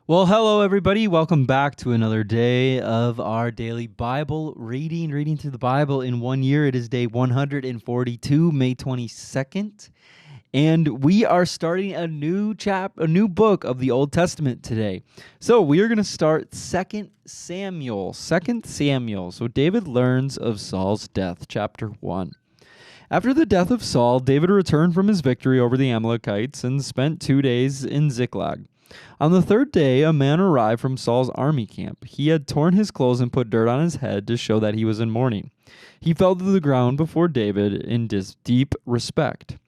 Well, hello, everybody. Welcome back to another day of our daily Bible reading through the Bible in 1 year. It is day 142, May 22nd. And we are starting a new book of the Old Testament today. So we are going to start 2 Samuel. So David learns of Saul's death, chapter 1. After the death of Saul, David returned from his victory over the Amalekites and spent 2 days in Ziklag. On the third day, a man arrived from Saul's army camp. He had torn his clothes and put dirt on his head to show that he was in mourning. He fell to the ground before David in deep respect.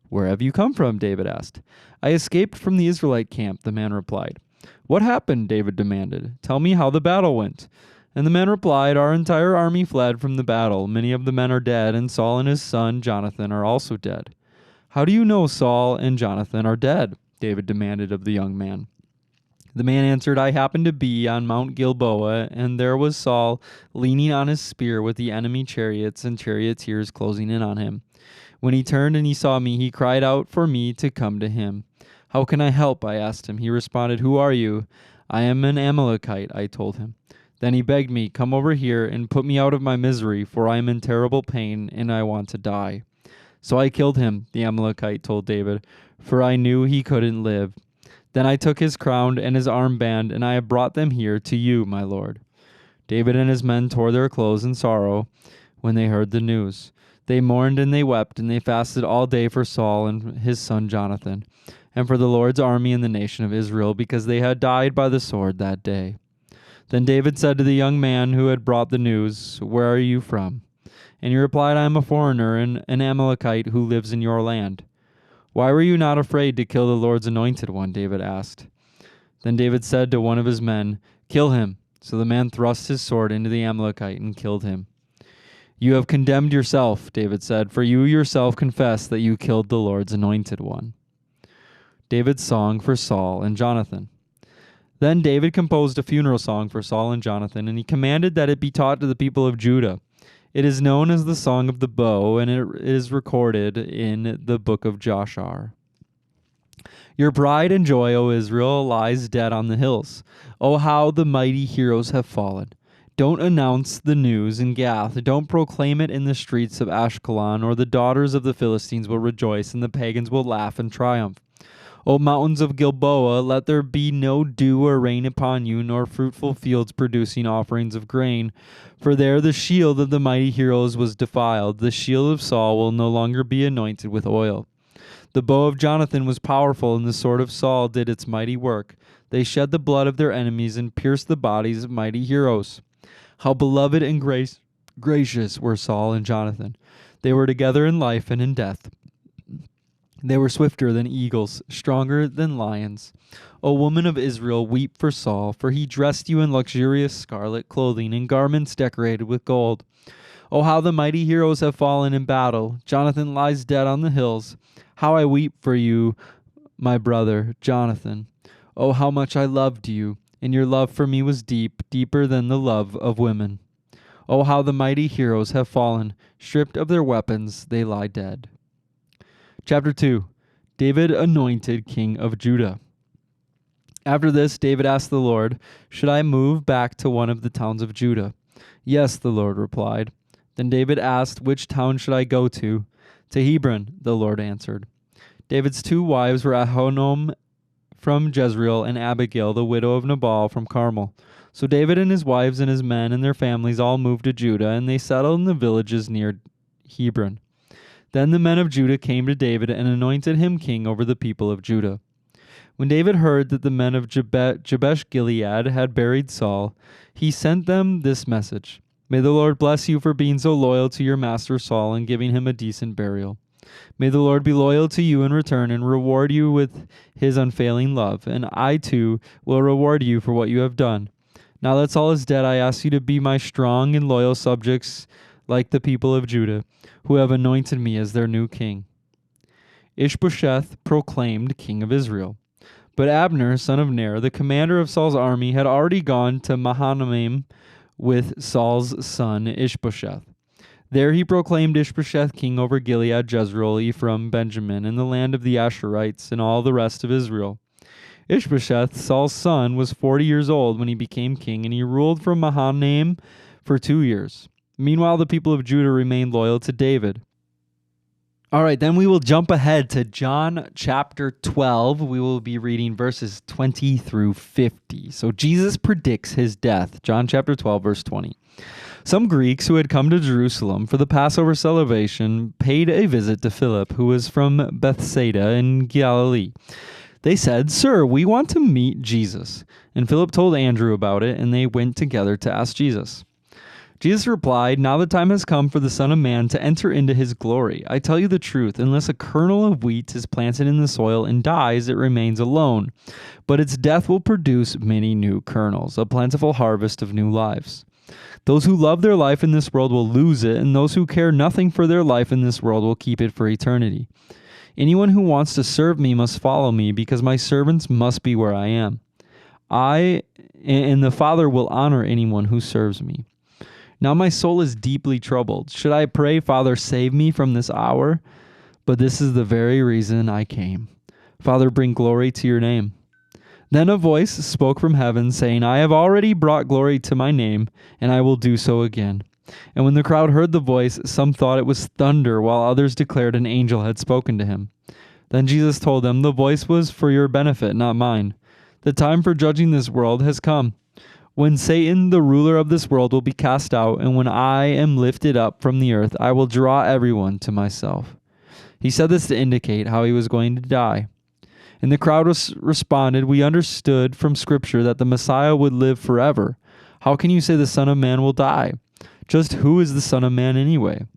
"Where have you come from?" David asked. "I escaped from the Israelite camp," the man replied. "What happened?" David demanded. "Tell me how the battle went." And the man replied, "Our entire army fled from the battle. Many of the men are dead, and Saul and his son Jonathan are also dead." "How do you know Saul and Jonathan are dead?" David demanded of the young man. The man answered, "I happened to be on Mount Gilboa, and there was Saul leaning on his spear with the enemy chariots and charioteers closing in on him. When he turned and he saw me, he cried out for me to come to him. 'How can I help?' I asked him. He responded, 'Who are you?' 'I am an Amalekite,' I told him. Then he begged me, 'Come over here and put me out of my misery, for I am in terrible pain and I want to die.' So I killed him," the Amalekite told David, "for I knew he couldn't live. Then I took his crown and his armband, and I have brought them here to you, my lord." David and his men tore their clothes in sorrow when they heard the news. They mourned and they wept, and they fasted all day for Saul and his son Jonathan, and for the Lord's army and the nation of Israel, because they had died by the sword that day. Then David said to the young man who had brought the news, "Where are you from?" And he replied, "I am a foreigner and an Amalekite who lives in your land." "Why were you not afraid to kill the Lord's anointed one?" David asked. Then David said to one of his men, "Kill him." So the man thrust his sword into the Amalekite and killed him. "You have condemned yourself," David said, "for you yourself confessed that you killed the Lord's anointed one." David's song for Saul and Jonathan. Then David composed a funeral song for Saul and Jonathan, and he commanded that it be taught to the people of Judah. It is known as the Song of the Bow, and it is recorded in the book of Joshua. "Your pride and joy, O Israel, lies dead on the hills. Oh, how the mighty heroes have fallen. Don't announce the news in Gath. Don't proclaim it in the streets of Ashkelon, or the daughters of the Philistines will rejoice, and the pagans will laugh and triumph. O mountains of Gilboa, let there be no dew or rain upon you, nor fruitful fields producing offerings of grain. For there the shield of the mighty heroes was defiled. The shield of Saul will no longer be anointed with oil. The bow of Jonathan was powerful, and the sword of Saul did its mighty work. They shed the blood of their enemies and pierced the bodies of mighty heroes. How beloved and gracious were Saul and Jonathan. They were together in life and in death. They were swifter than eagles, stronger than lions. O woman of Israel, weep for Saul, for he dressed you in luxurious scarlet clothing and garments decorated with gold. Oh, how the mighty heroes have fallen in battle. Jonathan lies dead on the hills. How I weep for you, my brother, Jonathan. Oh, how much I loved you, and your love for me was deep, deeper than the love of women. Oh, how the mighty heroes have fallen. Stripped of their weapons, they lie dead." Chapter 2. David anointed king of Judah. After this, David asked the Lord, "Should I move back to one of the towns of Judah?" "Yes," the Lord replied. Then David asked, "Which town should I go to?" "To Hebron," the Lord answered. David's 2 wives were Ahinoam from Jezreel and Abigail, the widow of Nabal from Carmel. So David and his wives and his men and their families all moved to Judah, and they settled in the villages near Hebron. Then the men of Judah came to David and anointed him king over the people of Judah. When David heard that the men of Jabesh Gilead had buried Saul, he sent them this message: "May the Lord bless you for being so loyal to your master Saul and giving him a decent burial. May the Lord be loyal to you in return and reward you with his unfailing love, and I too will reward you for what you have done. Now that Saul is dead, I ask you to be my strong and loyal subjects like the people of Judah, who have anointed me as their new king." Ishbosheth proclaimed king of Israel. But Abner, son of Ner, the commander of Saul's army, had already gone to Mahanaim with Saul's son Ishbosheth. There he proclaimed Ishbosheth king over Gilead, Jezreel, Ephraim, Benjamin, and the land of the Asherites, and all the rest of Israel. Ishbosheth, Saul's son, was 40 years old when he became king, and he ruled from Mahanaim for 2 years. Meanwhile, the people of Judah remained loyal to David. All right, then we will jump ahead to John chapter 12. We will be reading verses 20 through 50. So Jesus predicts his death. John chapter 12, verse 20. Some Greeks who had come to Jerusalem for the Passover celebration paid a visit to Philip, who was from Bethsaida in Galilee. They said, "Sir, we want to meet Jesus." And Philip told Andrew about it, and they went together to ask Jesus. Jesus replied, "Now the time has come for the Son of Man to enter into his glory. I tell you the truth, unless a kernel of wheat is planted in the soil and dies, it remains alone. But its death will produce many new kernels, a plentiful harvest of new lives. Those who love their life in this world will lose it, and those who care nothing for their life in this world will keep it for eternity. Anyone who wants to serve me must follow me, because my servants must be where I am. I and the Father will honor anyone who serves me. Now my soul is deeply troubled. Should I pray, 'Father, save me from this hour?' But this is the very reason I came. Father, bring glory to your name." Then a voice spoke from heaven, saying, "I have already brought glory to my name, and I will do so again." And when the crowd heard the voice, some thought it was thunder, while others declared an angel had spoken to him. Then Jesus told them, "The voice was for your benefit, not mine. The time for judging this world has come. When Satan, the ruler of this world, will be cast out, and when I am lifted up from the earth, I will draw everyone to myself." He said this to indicate how he was going to die. And the crowd responded, "We understood from Scripture that the Messiah would live forever. How can you say the Son of Man will die? Just who is the Son of Man anyway?"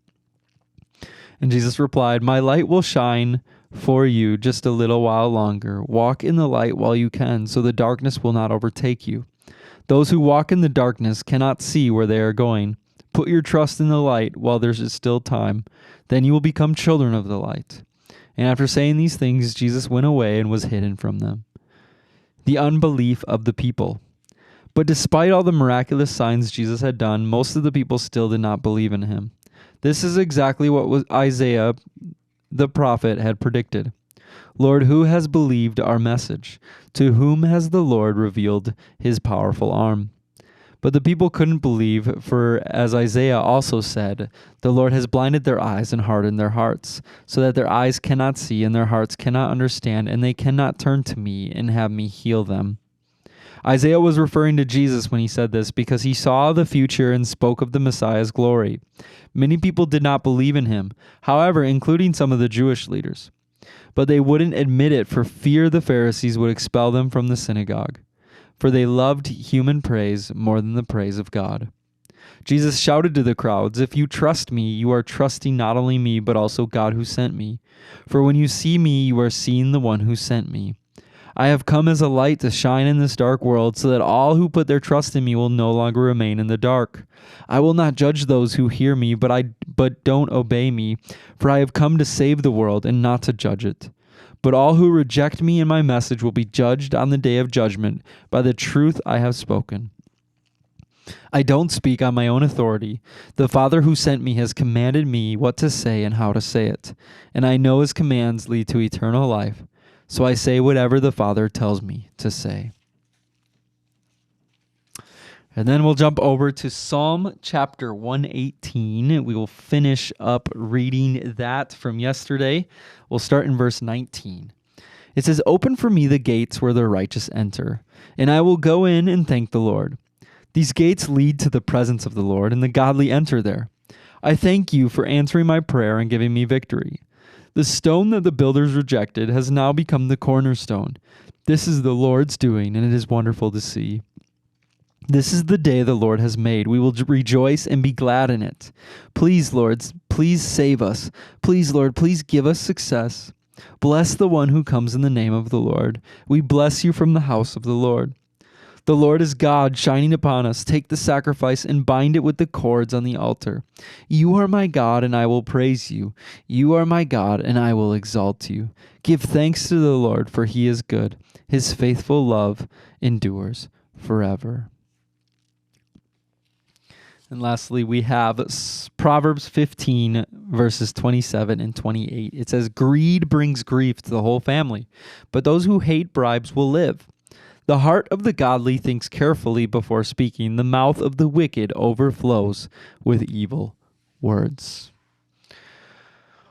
And Jesus replied, "My light will shine for you just a little while longer. Walk in the light while you can, so the darkness will not overtake you. Those who walk in the darkness cannot see where they are going. Put your trust in the light while there is still time. Then you will become children of the light." And after saying these things, Jesus went away and was hidden from them. The unbelief of the people. But despite all the miraculous signs Jesus had done, most of the people still did not believe in him. This is exactly what Isaiah the prophet had predicted. "Lord, who has believed our message? To whom has the Lord revealed his powerful arm?" But the people couldn't believe, for as Isaiah also said, "The Lord has blinded their eyes and hardened their hearts, so that their eyes cannot see and their hearts cannot understand, and they cannot turn to me and have me heal them." Isaiah was referring to Jesus when he said this, because he saw the future and spoke of the Messiah's glory. Many people did not believe in him, however, including some of the Jewish leaders. But they wouldn't admit it for fear the Pharisees would expel them from the synagogue, for they loved human praise more than the praise of God. Jesus shouted to the crowds, "If you trust me, you are trusting not only me, but also God who sent me. For when you see me, you are seeing the one who sent me. I have come as a light to shine in this dark world, so that all who put their trust in me will no longer remain in the dark. I will not judge those who hear me, but don't obey me, for I have come to save the world and not to judge it. But all who reject me and my message will be judged on the day of judgment by the truth I have spoken. I don't speak on my own authority. The Father who sent me has commanded me what to say and how to say it, and I know his commands lead to eternal life. So I say whatever the Father tells me to say." And then we'll jump over to Psalm chapter 118. We will finish up reading that from yesterday. We'll start in verse 19. It says, "Open for me the gates where the righteous enter, and I will go in and thank the Lord. These gates lead to the presence of the Lord, and the godly enter there. I thank you for answering my prayer and giving me victory. The stone that the builders rejected has now become the cornerstone. This is the Lord's doing, and it is wonderful to see. This is the day the Lord has made. We will rejoice and be glad in it. Please, Lord, please save us. Please, Lord, please give us success. Bless the one who comes in the name of the Lord. We bless you from the house of the Lord. The Lord is God, shining upon us. Take the sacrifice and bind it with the cords on the altar. You are my God, and I will praise you. You are my God, and I will exalt you. Give thanks to the Lord, for he is good. His faithful love endures forever." And lastly, we have Proverbs 15, verses 27 and 28. It says, "Greed brings grief to the whole family, but those who hate bribes will live. The heart of the godly thinks carefully before speaking. The mouth of the wicked overflows with evil words."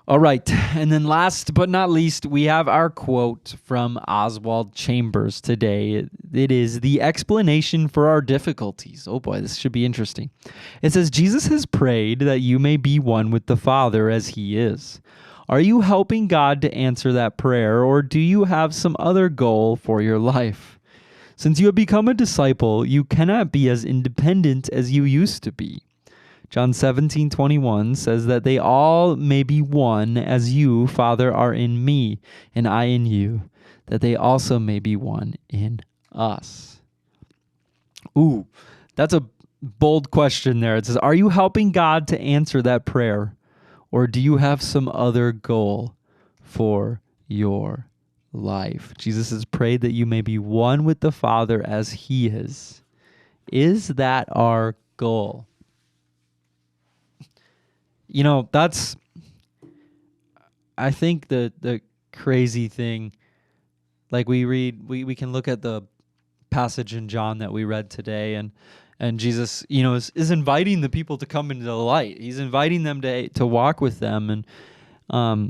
All right. And then last but not least, we have our quote from Oswald Chambers today. It is the explanation for our difficulties. Oh boy, this should be interesting. It says, "Jesus has prayed that you may be one with the Father as he is. Are you helping God to answer that prayer, or do you have some other goal for your life? Since you have become a disciple, you cannot be as independent as you used to be. John 17:21 says that they all may be one, as you, Father, are in me, and I in you, that they also may be one in us." Ooh, that's a bold question there. It says, are you helping God to answer that prayer, or do you have some other goal for your life? Jesus has prayed that you may be one with the Father as he is. Is that our goal? You know, that's, I think the crazy thing, like we can look at the passage in John that we read today, and Jesus, is inviting the people to come into the light. He's inviting them to walk with them, and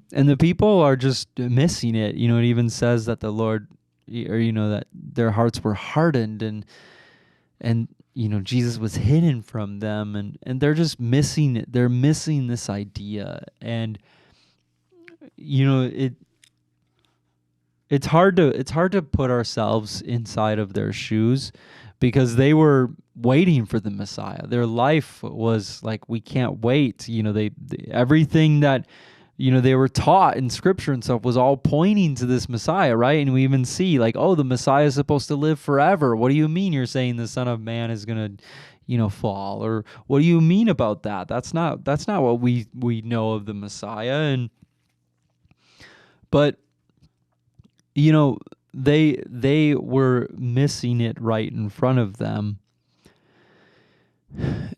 the people are just missing it. It even says that the Lord, or that their hearts were hardened, and Jesus was hidden from them, and they're just missing it. They're missing this idea, and it's hard to put ourselves inside of their shoes, because they were waiting for the Messiah. Their life was like, we can't wait. Everything that they were taught in Scripture and stuff was all pointing to this Messiah, right? And we even see like, oh, the Messiah is supposed to live forever. What do you mean you're saying the Son of Man is gonna fall? Or what do you mean about that? That's not what we know of the Messiah. But they were missing it right in front of them.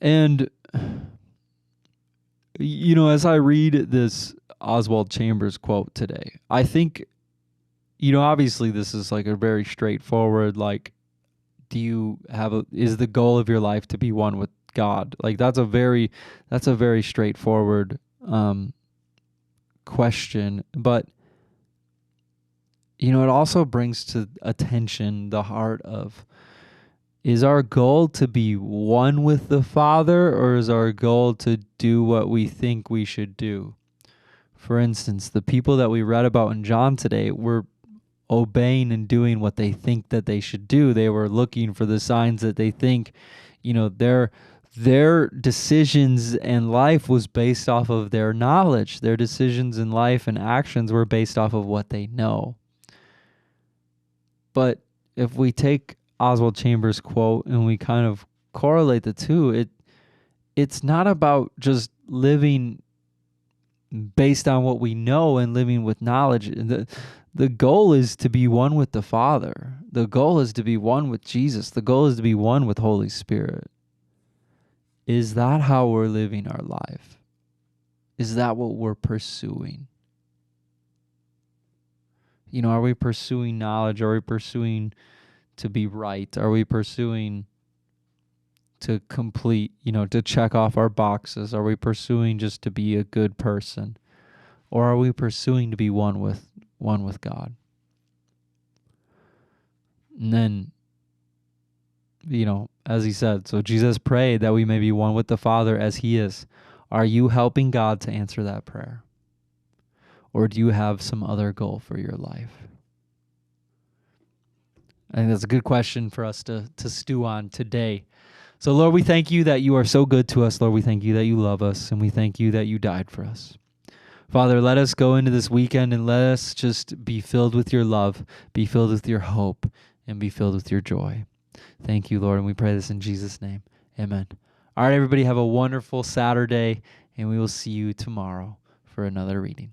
And as I read this Oswald Chambers quote today, I think obviously this is like a very straightforward, like, is the goal of your life to be one with God? Like that's a very straightforward question. But it also brings to attention the heart of, is our goal to be one with the Father, or is our goal to do what we think we should do? For instance, the people that we read about in John today were obeying and doing what they think that they should do. They were looking for the signs that they think, their decisions in life was based off of their knowledge. Their decisions in life and actions were based off of what they know. But if we take Oswald Chambers' quote and we kind of correlate the two, it's not about just living based on what we know and living with knowledge. The goal is to be one with the Father. The goal is to be one with Jesus. The goal is to be one with Holy Spirit. Is that how we're living our life? Is that what we're pursuing? Are we pursuing knowledge? Are we pursuing to be right? Are we pursuing to complete, to check off our boxes? Are we pursuing just to be a good person? Or are we pursuing to be one with God? And then, as he said, so Jesus prayed that we may be one with the Father as he is. Are you helping God to answer that prayer? Or do you have some other goal for your life? I think that's a good question for us to stew on today. So, Lord, we thank you that you are so good to us. Lord, we thank you that you love us, and we thank you that you died for us. Father, let us go into this weekend and let us just be filled with your love, be filled with your hope, and be filled with your joy. Thank you, Lord, and we pray this in Jesus' name. Amen. All right, everybody, have a wonderful Saturday, and we will see you tomorrow for another reading.